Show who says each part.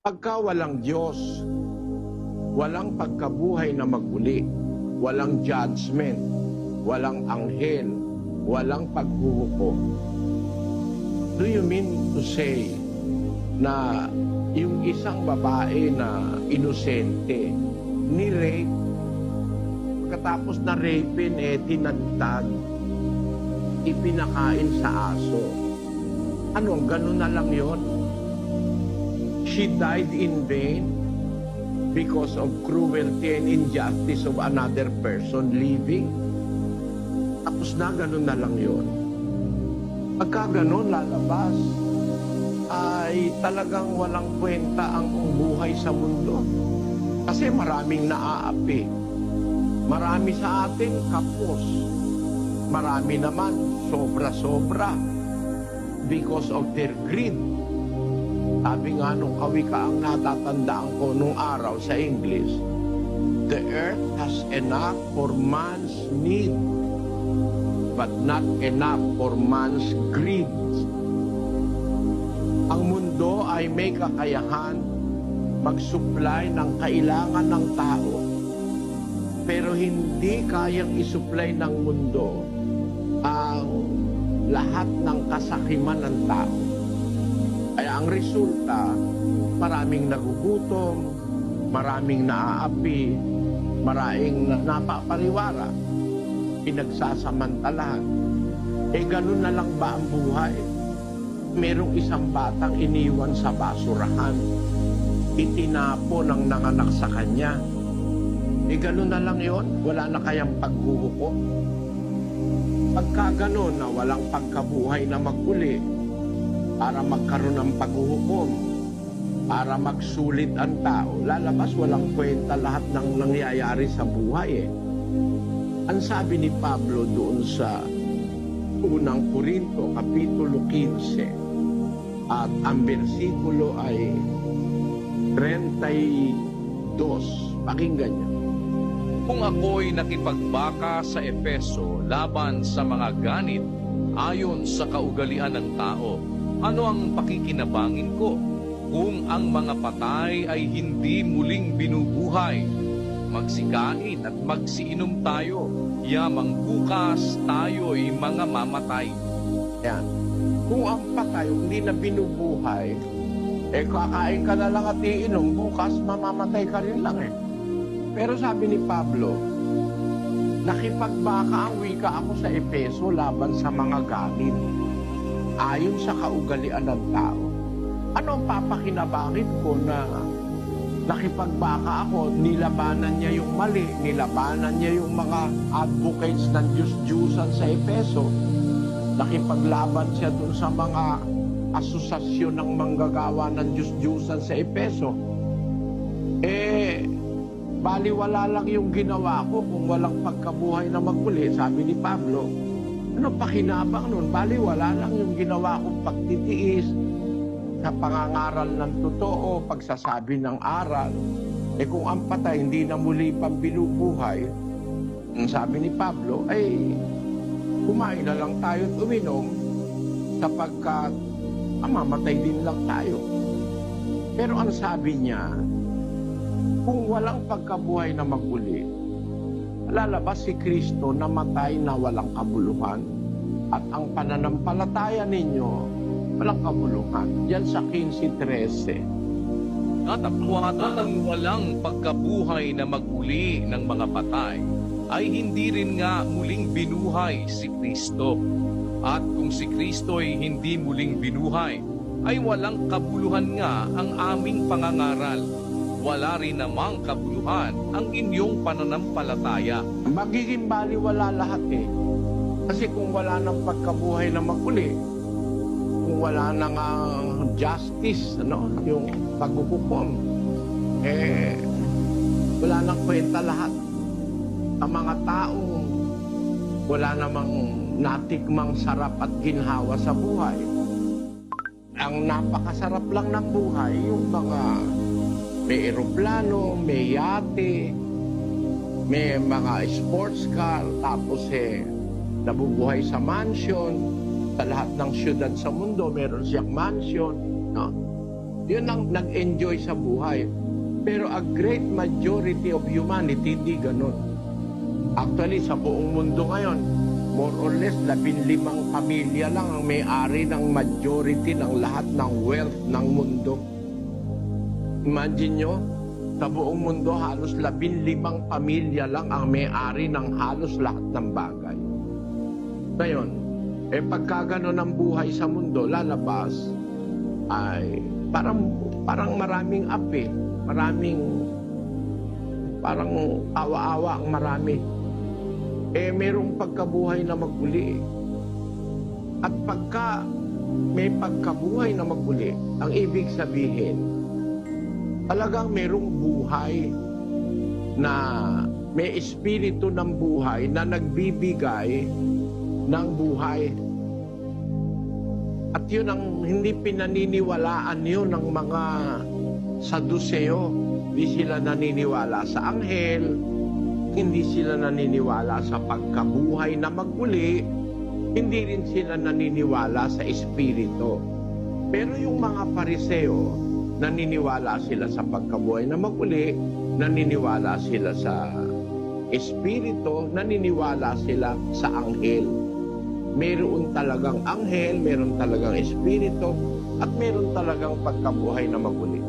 Speaker 1: Pagka walang Diyos, walang pagkabuhay na maguli, walang judgment, walang anghel, walang paghuhukom. Do you mean to say na yung isang babae na inosente, ni-rape, pagkatapos na rapein, tinantad, ipinakain sa aso. Ano, ganun na lang yon? She died in vain because of cruelty and injustice of another person living. Tapos na, ganun na lang yon. Pagka ganun lalabas, ay talagang walang kwenta ang buhay sa mundo. Kasi maraming naaapi. Marami sa atin kapos. Marami naman sobra-sobra because of their greed. Sabi nga nung kawikaang natatandaan ko nung araw sa English, the earth has enough for man's need, but not enough for man's greed. Ang mundo ay may kakayahan mag-supply ng kailangan ng tao, pero hindi kayang isupply ng mundo ang lahat ng kasakiman ng tao. Kaya ang resulta, maraming nagugutom, maraming naaapi, maraming napapariwara, pinagsasamantalahan. Ganun na lang ba ang buhay? Merong isang batang iniwan sa basurahan, itinapo ng nanganak sa kanya. Ganun na lang yon, wala na kayang paghuhukom. Pagka ganun na walang pagkabuhay na maguli, para magkaroon ng paghuhukom, para magsulit ang tao, lalabas walang kwenta lahat ng nangyayari sa buhay. Ang sabi ni Pablo doon sa unang Korinto, Kapitulo 15, at ang bersikulo ay 32. Pakinggan niyo.
Speaker 2: Kung ako'y nakipagbaka sa Efeso laban sa mga ganit ayon sa kaugalian ng tao, ano ang pakikinabangin ko? Kung ang mga patay ay hindi muling binubuhay, magsikain at magsiinom tayo, yamang bukas tayo'y mga mamatay.
Speaker 1: Yan. Kung ang patay hindi na binubuhay, kakain ka na lang at iinom, bukas mamamatay ka rin lang Pero sabi ni Pablo, nakipagbaka ang wika ako sa Efeso laban sa mga ganit, ayon sa kaugalian ng tao. Ano ang papakinabangit ko na nakipagbaka ako, nilabanan niya yung mali, nilabanan niya yung mga advocates ng Diyos-Diyusan sa Efeso, nakipaglaban siya dun sa mga asosasyon ng manggagawa ng Diyos-Diyusan sa Efeso. Baliwala lang yung ginawa ko kung walang pagkabuhay na magmuli, sabi ni Pablo. Ano pakinabang nun? Baliwala lang yung ginawa kong pagtitiis sa pangangaral ng totoo, pagsasabi ng aral. Kung ang patay hindi na muli pang binubuhay, sabi ni Pablo, kumain na lang tayo at uminom sapagkat mamatay din lang tayo. Pero ang sabi niya, kung walang pagkabuhay na maguli, lalabas si Kristo na matay na walang kabuluhan, at ang pananampalataya ninyo walang kabuluhan. Yan sa 15:13.
Speaker 2: Katapwatan ng walang pagkabuhay na maguli ng mga patay ay hindi rin nga muling binuhay si Kristo. At kung si Kristo ay hindi muling binuhay, ay walang kabuluhan nga ang aming pangangaral. Wala rin namang kabuluhan ang inyong pananampalataya.
Speaker 1: Magiging baliwala lahat Kasi kung wala ng pagkabuhay na maguli, kung wala nang justice, yung paghuhukom, wala nang kwenta lahat. Ang mga taong wala namang natikmang sarap at ginhawa sa buhay. Ang napakasarap lang ng buhay, yung mga may eroplano, may yate, may mga sports car, tapos nabubuhay sa mansion. Sa lahat ng syudad sa mundo, meron siyang mansion. No? Yun ang nag-enjoy sa buhay. Pero a great majority of humanity, hindi ganun. Actually, sa buong mundo ngayon, more or less, 15 pamilya lang ang may-ari ng majority ng lahat ng wealth ng mundo. Imagine nyo, sa buong mundo, halos 15 pamilya lang ang may-ari ng halos lahat ng bagay. Ngayon, pagka gano'n ang buhay sa mundo, lalabas, ay parang maraming api, parang awa-awa ang marami. Merong pagkabuhay na maguli. At pagka may pagkabuhay na maguli, ang ibig sabihin, talagang merong buhay na may espiritu ng buhay na nagbibigay ng buhay. At yun ang hindi pinaniniwalaan yun ng mga Saduseo. Hindi sila naniniwala sa anghel, hindi sila naniniwala sa pagkabuhay na maguli, hindi rin sila naniniwala sa espiritu. Pero yung mga Pariseo, naniniwala sila sa pagkabuhay na maguli, naniniwala sila sa espiritu, naniniwala sila sa anghel. Meron talagang anghel, meron talagang espiritu, at meron talagang pagkabuhay na maguli.